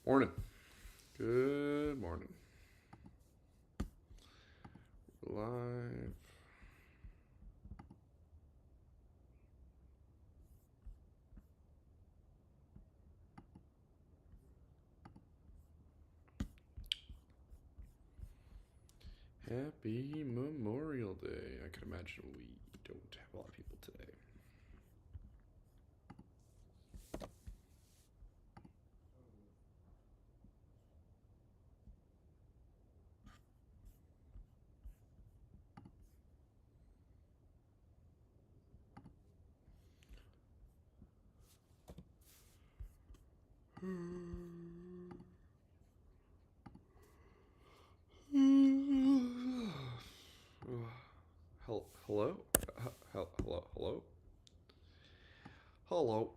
Morning. Good morning. Live. Happy Memorial Day. I can imagine we don't have a lot of people today. Hello? Hello? Hello? Hello?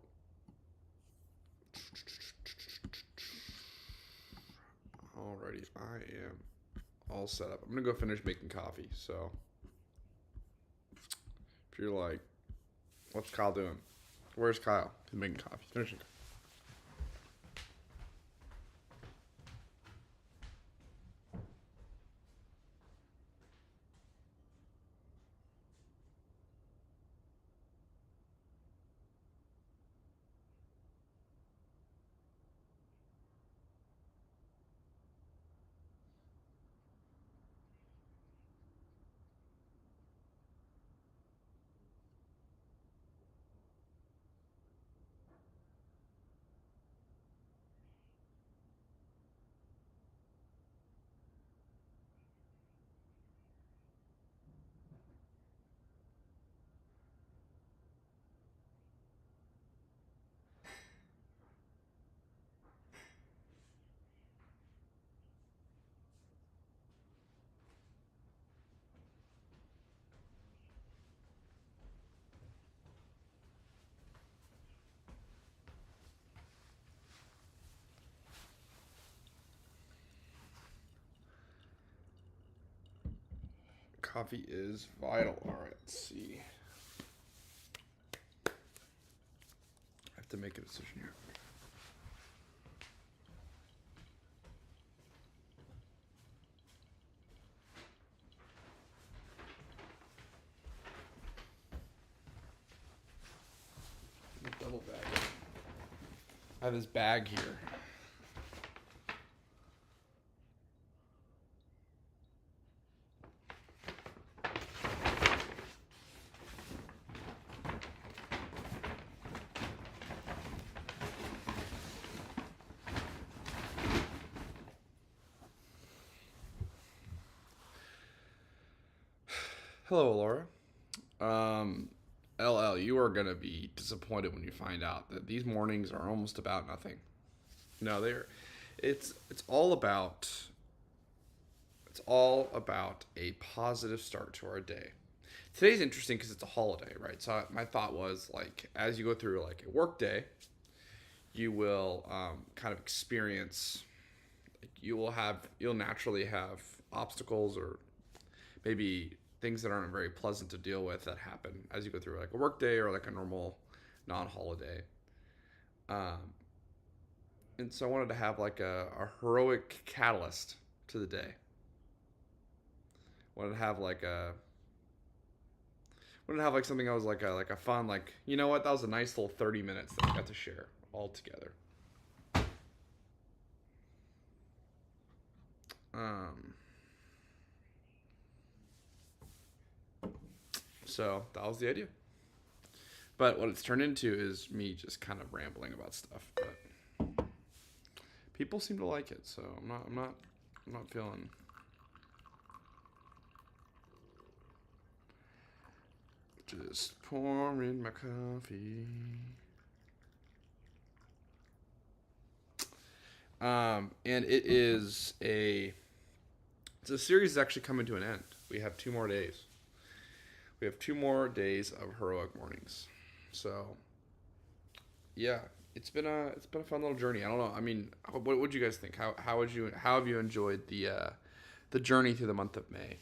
Alrighty, I am all set up. I'm gonna go finish making coffee. So, if you're like, what's Kyle doing? Where's Kyle? He's making coffee. Finishing. Coffee is vital. Alright, let's see. I have to make a decision here. Double bag. I have this bag here. Hello, Laura. LL, you are gonna be disappointed when you find out that these mornings are almost about nothing. No, they're. It's all about. It's all about a positive start to our day. Today's interesting because it's a holiday, right? So my thought was like, as you go through like a work day, you will kind of experience. You'll naturally have obstacles or maybe things that aren't very pleasant to deal with that happen as you go through like a work day or like a normal non-holiday. Um, and so I wanted to have like a heroic catalyst to the day. Wanted to have like a wanted to have like something that was like a fun like you know what that was a nice little 30 minutes that I got to share all together. Um, so that was the idea. But what it's turned into is me just kind of rambling about stuff. But people seem to like it, so I'm not feeling. Just pouring my coffee. And it's a series that's actually coming to an end. We have 2 more days. We have 2 more days of heroic mornings. So yeah, it's been a fun little journey. I don't know. I mean, what would you guys think? How have you enjoyed the journey through the month of May?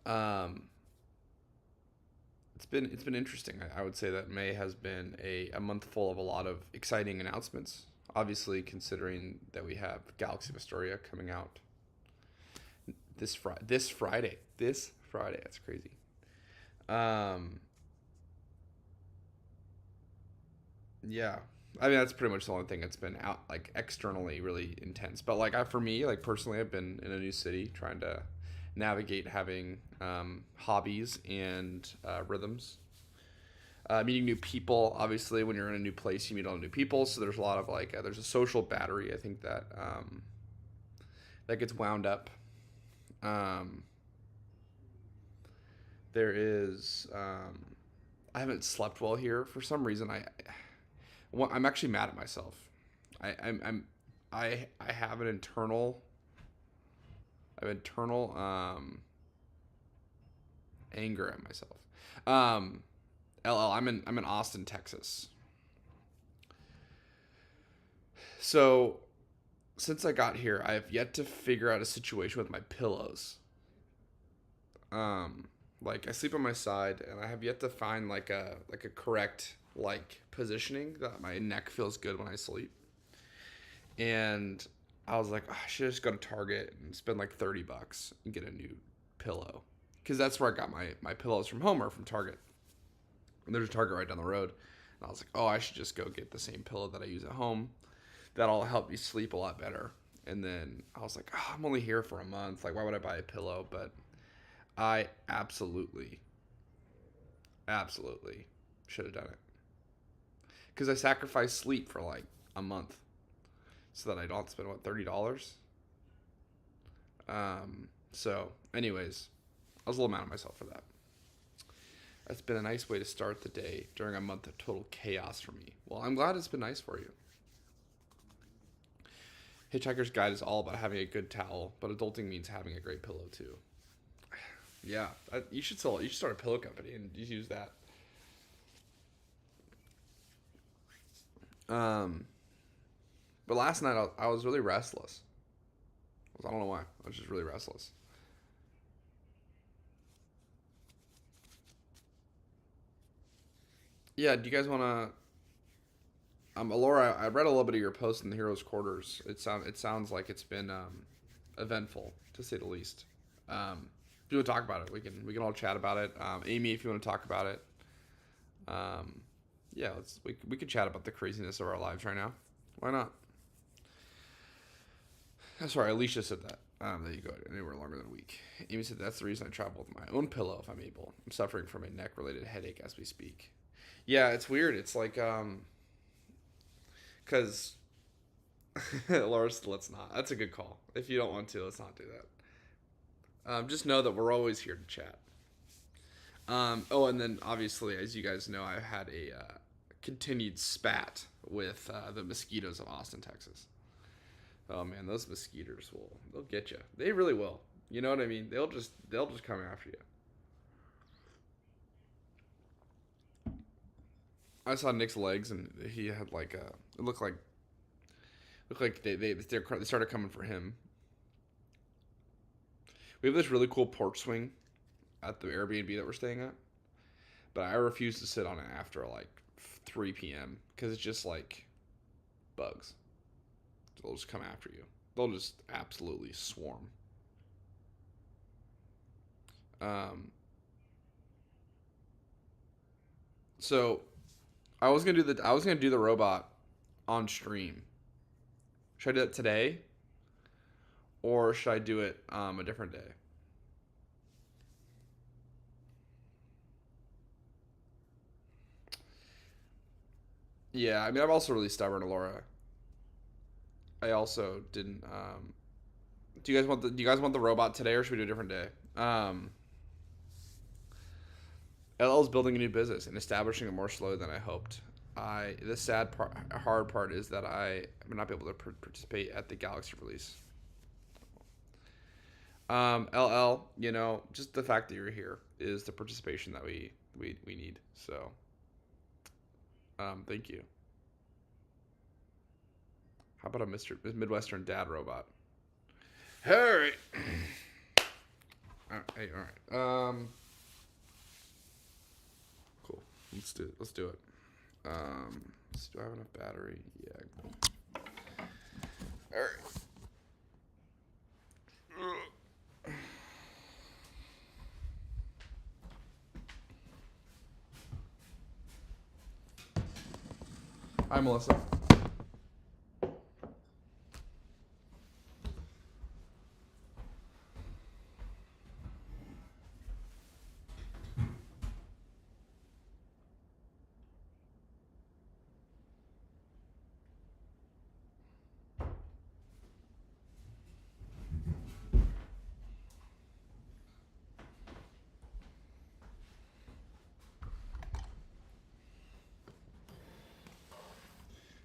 Um, it's been interesting. I would say that May has been a month full of a lot of exciting announcements. Obviously, considering that we have Galaxy of Astoria coming out this Friday. That's crazy. Um, yeah, I mean that's pretty much the only thing that's been out like externally really intense. But like for me, like personally, I've been in a new city trying to navigate having hobbies and rhythms. Meeting new people. Obviously, when you're in a new place, you meet all new people. So there's a lot of like there's a social battery. I think that that gets wound up. Um, there is. I haven't slept well here for some reason. I'm actually mad at myself. I'm I have an internal anger at myself. Um, LL, I'm in Austin, Texas. So since I got here, I have yet to figure out a situation with my pillows. Um, like I sleep on my side, and I have yet to find like a correct like positioning that my neck feels good when I sleep. And I was like, "Oh, I should just go to Target and spend like $30 and get a new pillow, because that's where I got my pillows from home or from Target. And there's a Target right down the road. And I was like, oh, I should just go get the same pillow that I use at home. That'll help me sleep a lot better. And then I was like, oh, I'm only here for a month. Like, why would I buy a pillow? But I absolutely should have done it. Because I sacrificed sleep for like a month so that I don't have to spend, what, $30? So, anyways, I was a little mad at myself for that. That's been a nice way to start the day during a month of total chaos for me. Well, I'm glad it's been nice for you. Hitchhiker's Guide is all about having a good towel, but adulting means having a great pillow too. Yeah, you should sell. You should start a pillow company and just use that. Um, but last night I was really restless. I don't know why. I was just really restless. Yeah, do you guys want to? Laura, I read a little bit of your post in the Heroes Quarters. It sounds like it's been eventful to say the least. If you want to talk about it, we can all chat about it. Amy, if you want to talk about it, um, yeah, we could chat about the craziness of our lives right now. Why not? Sorry, Alicia said that. There you go. Anywhere longer than a week. Amy said that's the reason I travel with my own pillow if I'm able. I'm suffering from a neck related headache as we speak. Yeah, it's weird. It's like because Laura said let's not. That's a good call. If you don't want to, let's not do that. Just know that we're always here to chat. Oh, and then obviously, as you guys know, I've had a continued spat with the mosquitoes of Austin, Texas. Oh man, those mosquitoes they'll get you. They really will. You know what I mean? They'll just come after you. I saw Nick's legs, and he had like a. It looked like they started coming for him. We have this really cool porch swing at the Airbnb that we're staying at, but I refuse to sit on it after like 3 p.m. because it's just like bugs. They'll just come after you. They'll just absolutely swarm. Um, so I was gonna do the robot on stream. Should I do that today, or should I do it a different day? Yeah, I mean I'm also really stubborn, Laura. I also didn't. Do you guys want the robot today, or should we do a different day? LL is building a new business and establishing it more slowly than I hoped. The hard part is that I will not be able to participate at the Galaxy release. LL, just the fact that you're here is the participation that we need. So, thank you. How about a Mr. Midwestern dad robot? Hey, all right. Let's do it. Do I have enough battery? Yeah. All right. Hi, Melissa.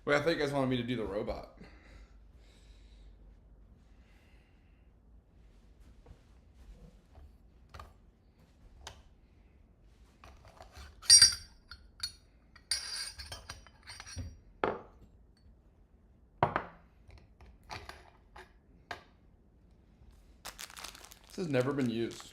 Wait, I thought you guys wanted me to do the robot. This has never been used.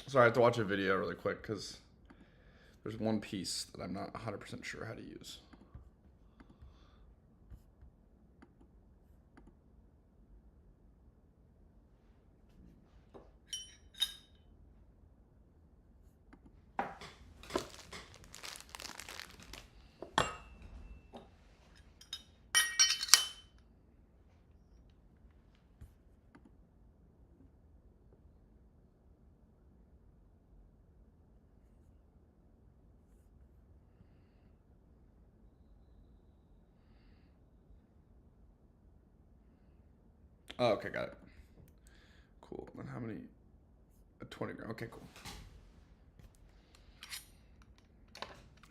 Sorry, I have to watch a video really quick because there's one piece that I'm not 100% sure how to use. Oh, okay, got it. Cool. Then how many? 20 gram. Okay, cool.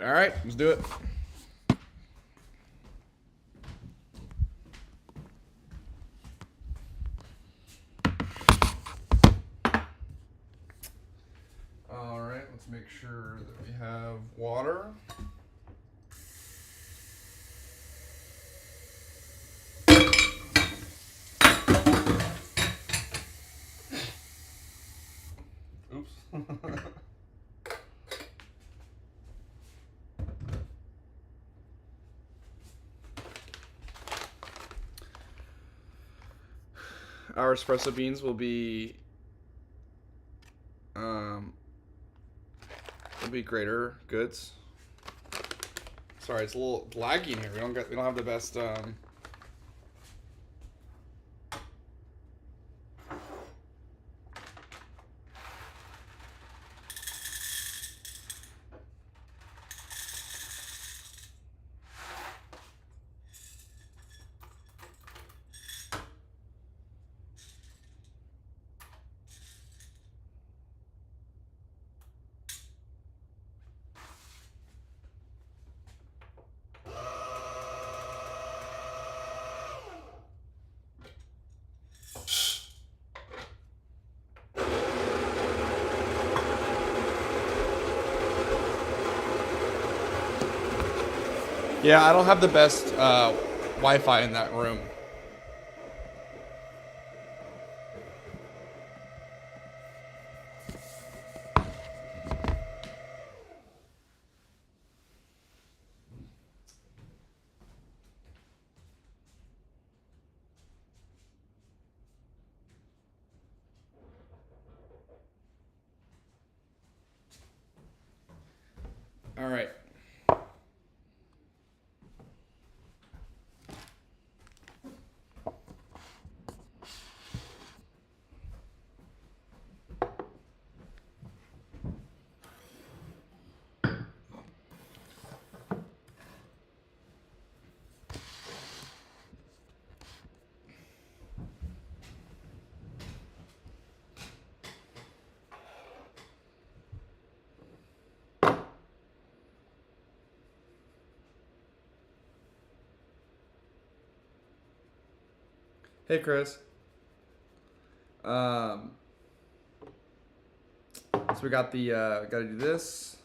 All right, let's do it. All right, let's make sure that we have water. Oops. Our espresso beans will be Greater Goods. Sorry, it's a little laggy in here. We don't have the best Yeah, I don't have the best Wi-Fi in that room. Hey, Chris. Um, so we got the, got to do this.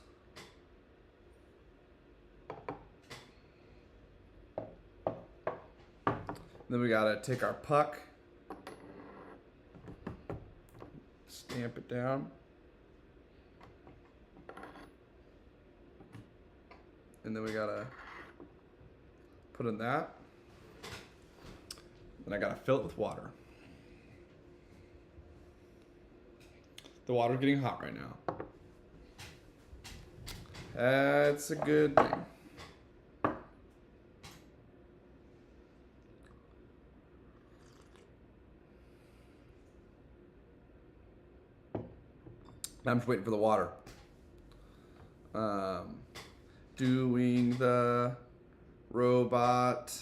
Then we got to take our puck, stamp it down. And then we got to put in that. Then I got to fill it with water. The water's getting hot right now. That's a good thing. I'm just waiting for the water. Doing the robot.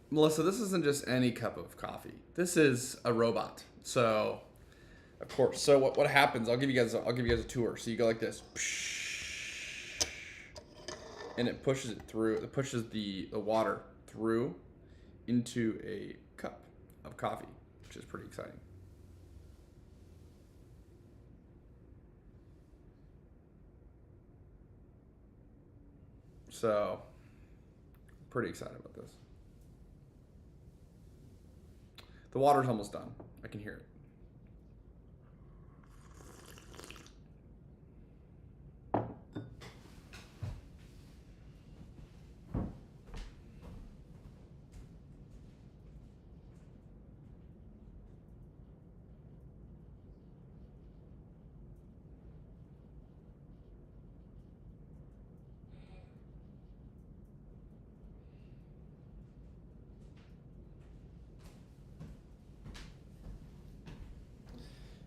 Melissa, this isn't just any cup of coffee. This is a robot. So, of course. So what happens? I'll give you guys a tour. So you go like this, and it pushes it through. It pushes the water through into a cup of coffee, which is pretty exciting. So, pretty excited about this. The water's almost done. I can hear it.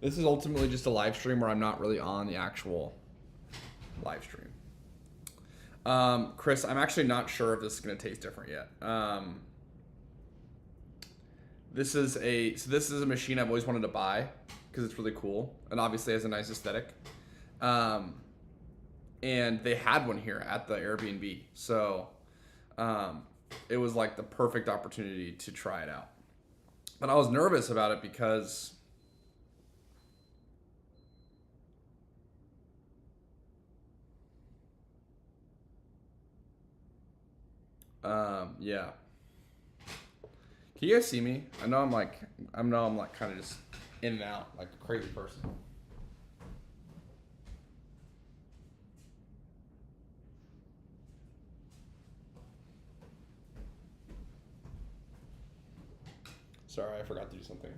This is ultimately just a live stream where I'm not really on the actual live stream. Chris, I'm actually not sure if this is going to taste different yet. This is a machine I've always wanted to buy because it's really cool and obviously has a nice aesthetic. And they had one here at the Airbnb, so it was like the perfect opportunity to try it out. But I was nervous about it because yeah. Can you guys see me? I know I'm like kind of just in and out like a crazy person. Sorry, I forgot to do something.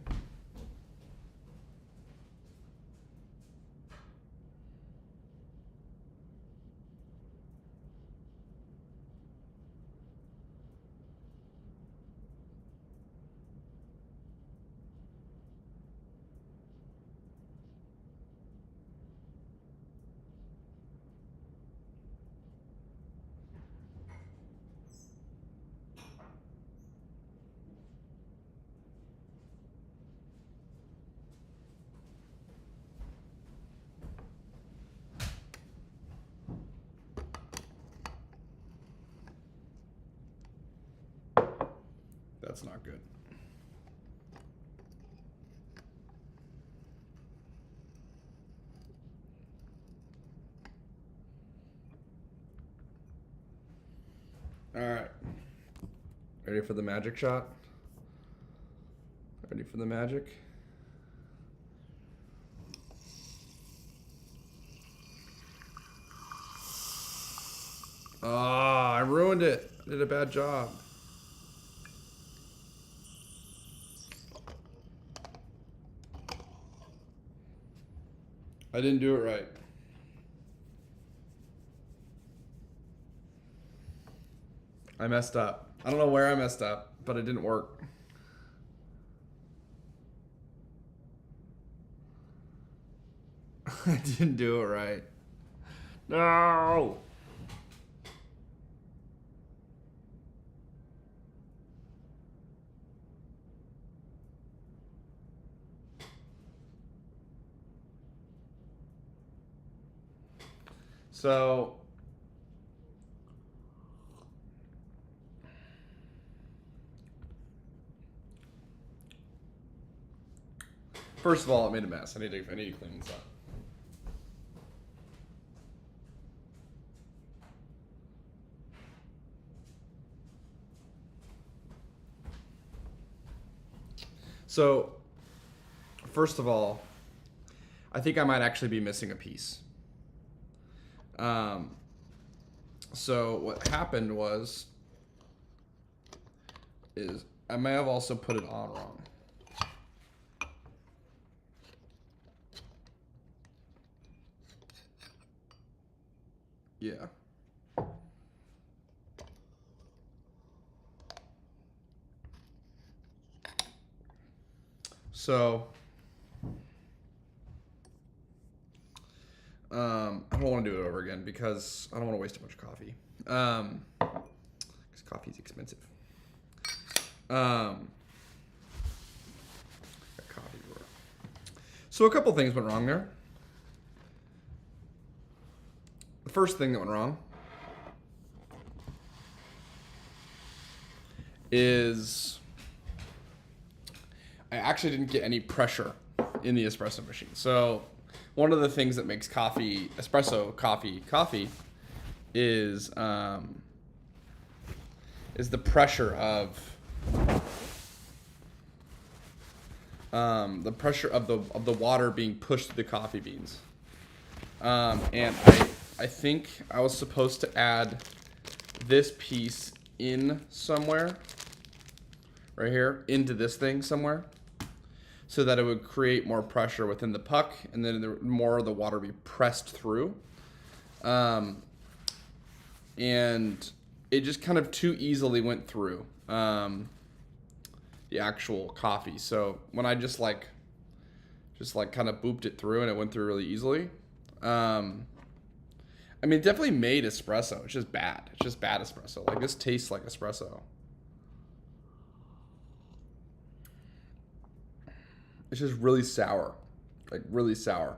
That's not good. All right. Ready for the magic shot? Ready for the magic? Ah, I ruined it. I did a bad job. I didn't do it right. I messed up. I don't know where I messed up, but it didn't work. I didn't do it right. No! So First of all, it made a mess. I need to clean this up. So, first of all, I think I might actually be missing a piece. So what happened is I may have also put it on wrong. Yeah. So, I don't want to do it over again because I don't want to waste too much coffee. Because coffee is expensive. Got coffee everywhere. So a couple things went wrong there. The first thing that went wrong is I actually didn't get any pressure in the espresso machine. So one of the things that makes espresso coffee is the pressure of the water being pushed through the coffee beans. And I think I was supposed to add this piece in somewhere, right here, into this thing somewhere, so that it would create more pressure within the puck, and then more of the water be pressed through. And it just kind of too easily went through the actual coffee. So when I just kind of booped it through, and it went through really easily. I mean, it definitely made espresso. It's just bad. It's just bad espresso. Like, this tastes like espresso. It's just really sour. Like, really sour.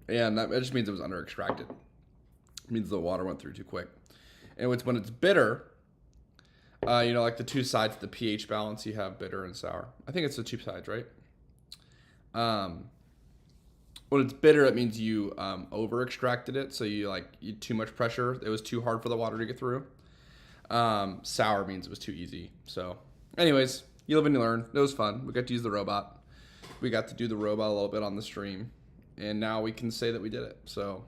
And that just means it was under extracted. It means the water went through too quick. And when it's bitter, like the two sides of the pH balance, you have bitter and sour. I think it's the two sides, right? When it's bitter, it means you over extracted it, so you too much pressure. It was too hard for the water to get through. Sour means it was too easy. So, anyways, you live and you learn. It was fun. We got to use the robot. We got to do the robot a little bit on the stream, and now we can say that we did it. So,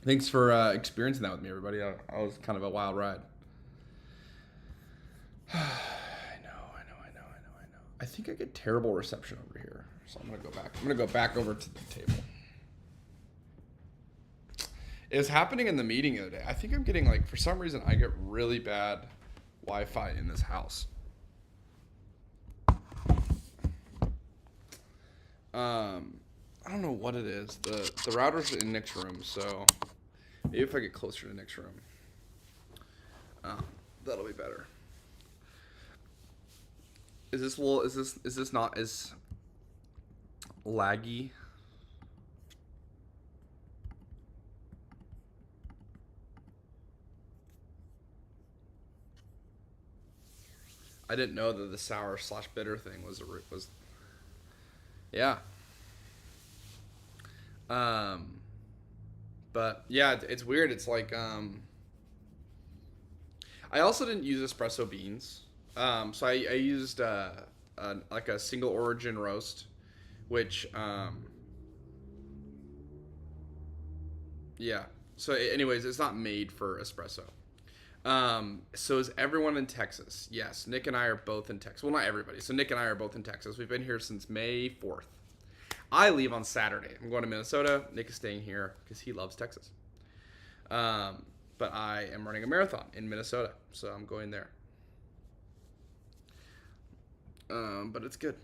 thanks for experiencing that with me, everybody. I was kind of a wild ride. I know. I think I get terrible reception over here. So I'm going to go back. I'm going to go back over to the table. It was happening in the meeting the other day. I think I'm getting, for some reason, I get really bad Wi-Fi in this house. I don't know what it is. The router's in Nick's room, so maybe if I get closer to Nick's room, that'll be better. Is this not as laggy? I didn't know that the sour/bitter thing was yeah. But yeah, it's weird. It's like I also didn't use espresso beans. So I used like a single origin roast, which yeah. So anyways, it's not made for espresso. So is everyone in Texas? Yes, Nick and I are both in Texas. Well, not everybody. So Nick and I are both in Texas. We've been here since May 4th. I leave on Saturday. I'm going to Minnesota. Nick is staying here because he loves Texas. But I am running a marathon in Minnesota, so I'm going there. But it's good.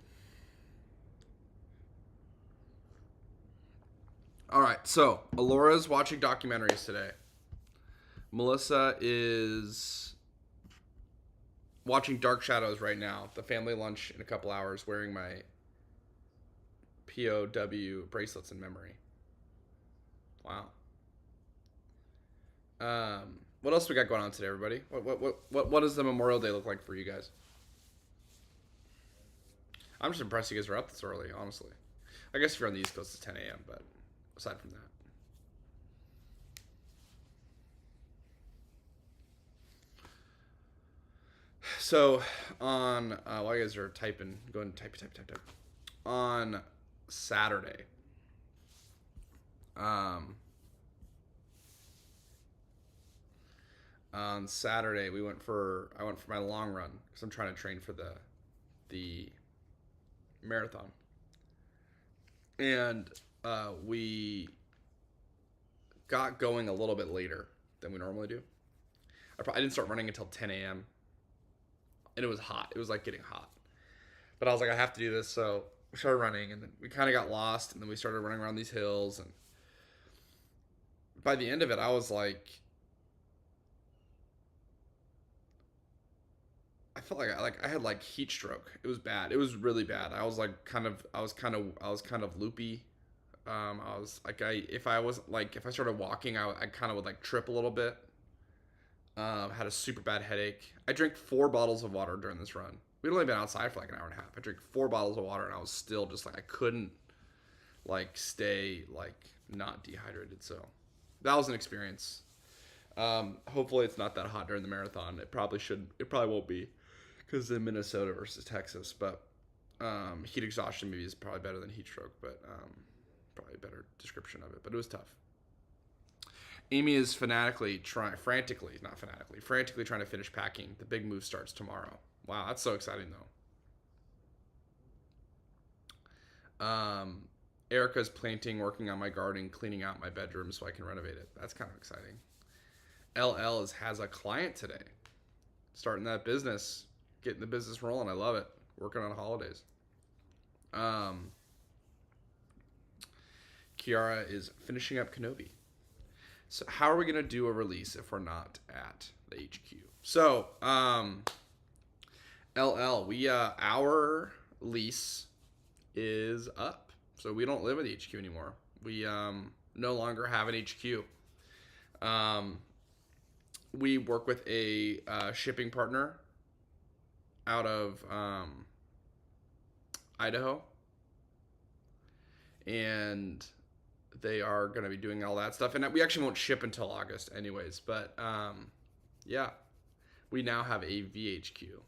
All right, so Alora's watching documentaries today. Melissa is watching Dark Shadows right now, the family lunch in a couple hours, wearing my POW bracelets in memory. Wow. What else we got going on today, everybody? What does the Memorial Day look like for you guys? I'm just impressed you guys are up this early, honestly. I guess if you're on the East Coast, it's 10 a.m., but aside from that. So, while you guys are typing, go ahead and type. On Saturday, um, I went for my long run because I'm trying to train for the marathon, and we got going a little bit later than we normally do. I didn't start running until 10 a.m. and it was hot. It was like getting hot, but I was like, I have to do this, so we started running, and then we kind of got lost, and then we started running around these hills, and by the end of it, I was like, I felt like I had like heat stroke. It was bad. It was really bad. I was kind of loopy. I was like if I started walking, I kind of would like trip a little bit. Had a super bad headache. I drank 4 bottles of water during this run. We'd only been outside for like an hour and a half. I drank 4 bottles of water, and I was still just like I couldn't like stay like not dehydrated. So that was an experience. Hopefully it's not that hot during the marathon. It probably should. It probably won't be because in Minnesota versus Texas. But heat exhaustion maybe is probably better than heat stroke, but probably a better description of it. But it was tough. Amy is frantically trying to finish packing. The big move starts tomorrow. Wow, that's so exciting though. Erica's planting, working on my garden, cleaning out my bedroom so I can renovate it. That's kind of exciting. Has a client today. Starting that business, getting the business rolling. I love it. Working on holidays. Kiara is finishing up Kenobi. So how are we gonna do a release if we're not at the HQ? So, our lease is up. So we don't live at the HQ anymore. We no longer have an HQ. We work with a shipping partner out of Idaho, and they are going to be doing all that stuff. And we actually won't ship until August, anyways. But yeah, we now have a VHQ.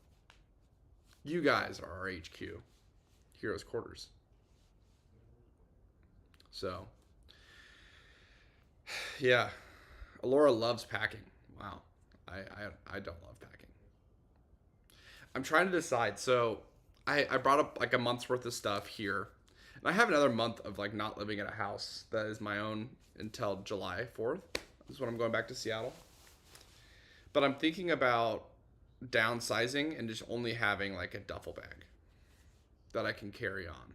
You guys are our HQ, Heroes Quarters. So, yeah, Alora loves packing. Wow, I don't love packing. I'm trying to decide. So, I brought up like a month's worth of stuff here, and I have another month of like not living at a house that is my own until July 4th. This is when I'm going back to Seattle. But I'm thinking about downsizing and just only having like a duffel bag that I can carry on.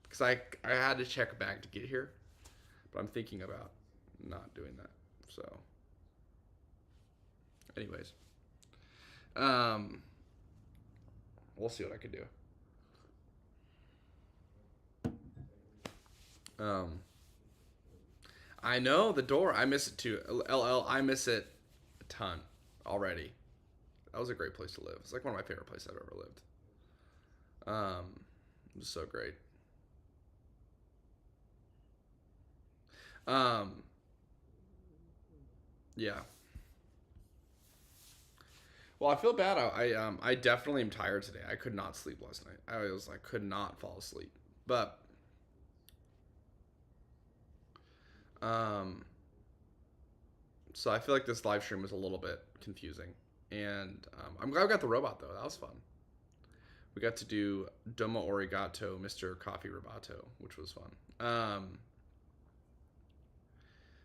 Because I had to check a bag to get here, but I'm thinking about not doing that. So, anyways, we'll see what I can do. I know the door. I miss it too. I miss it a ton already. That was a great place to live. It's like one of my favorite places I've ever lived. It was so great. Yeah. Well, I feel bad. I definitely am tired today. I could not sleep last night. I could not fall asleep. But um, so I feel like this live stream was a little bit confusing, and I'm glad we got the robot though. That was fun. We got to do Domo Origato, Mr. Coffee Robato, which was fun.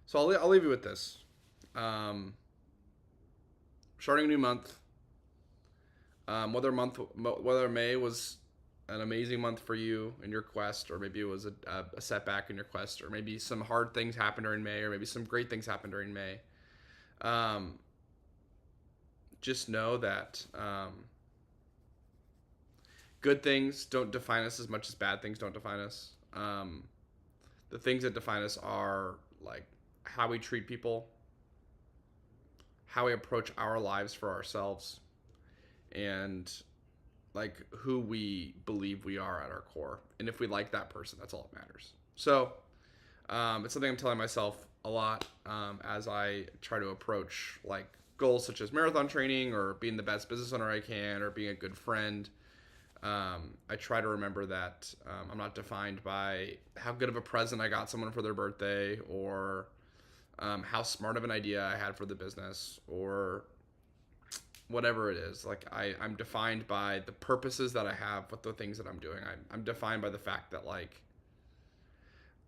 So I'll leave you with this. Starting a new month. Whether May was an amazing month for you in your quest, or maybe it was a setback in your quest, or maybe some hard things happened during May, or maybe some great things happened during May. Just know that good things don't define us as much as bad things don't define us. The things that define us are like how we treat people, how we approach our lives for ourselves, and like who we believe we are at our core. And if we like that person, that's all that matters. So it's something I'm telling myself a lot as I try to approach like goals such as marathon training or being the best business owner I can or being a good friend. I try to remember that I'm not defined by how good of a present I got someone for their birthday or how smart of an idea I had for the business or whatever it is. Like I'm defined by the purposes that I have with the things that I'm doing. I'm defined by the fact that like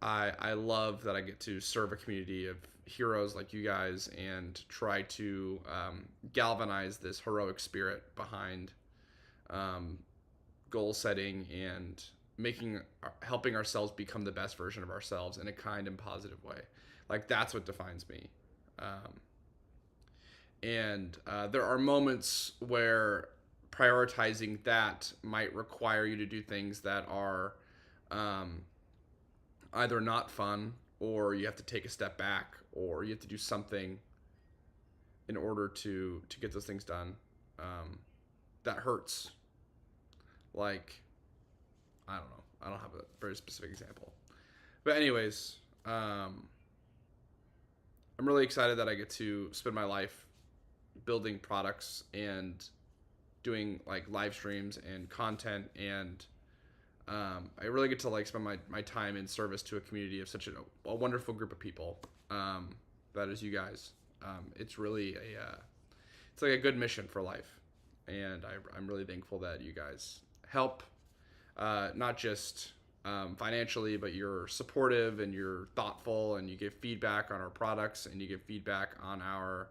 I love that I get to serve a community of heroes like you guys and try to galvanize this heroic spirit behind goal setting and helping ourselves become the best version of ourselves in a kind and positive way. Like that's what defines me. And there are moments where prioritizing that might require you to do things that are either not fun or you have to take a step back or you have to do something in order to get those things done. That hurts. Like, I don't know. I don't have a very specific example. But anyways, I'm really excited that I get to spend my life building products and doing like live streams and content, and I really get to like spend my time in service to a community of such a wonderful group of people that is you guys. It's really it's like a good mission for life, and I'm really thankful that you guys help not just financially, but you're supportive and you're thoughtful and you give feedback on our products and you give feedback on our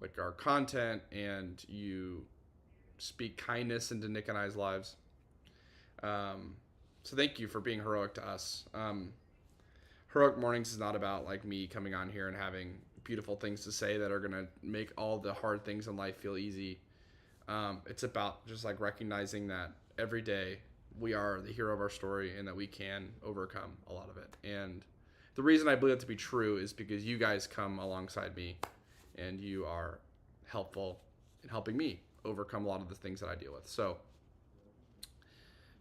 like our content, and you speak kindness into Nick and I's lives. So thank you for being heroic to us. Heroic Mornings is not about like me coming on here and having beautiful things to say that are gonna make all the hard things in life feel easy. It's about just like recognizing that every day we are the hero of our story and that we can overcome a lot of it. And the reason I believe that to be true is because you guys come alongside me and you are helpful in helping me overcome a lot of the things that I deal with. So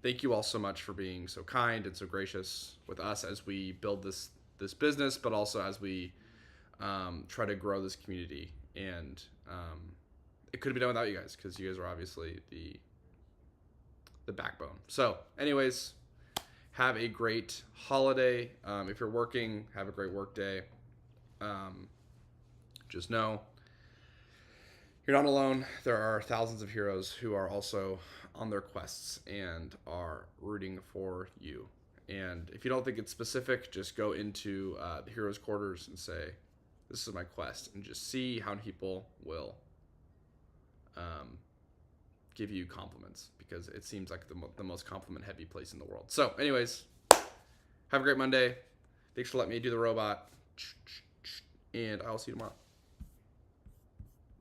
thank you all so much for being so kind and so gracious with us as we build this business, but also as we try to grow this community. And it couldn't be done without you guys because you guys are obviously the backbone. So anyways, have a great holiday. If you're working, have a great work day. Just know you're not alone. There are thousands of heroes who are also on their quests and are rooting for you. And if you don't think it's specific, just go into the heroes' quarters and say, this is my quest, and just see how people will give you compliments, because it seems like the most compliment-heavy place in the world. So anyways, have a great Monday. Thanks for letting me do the robot, and I'll see you tomorrow.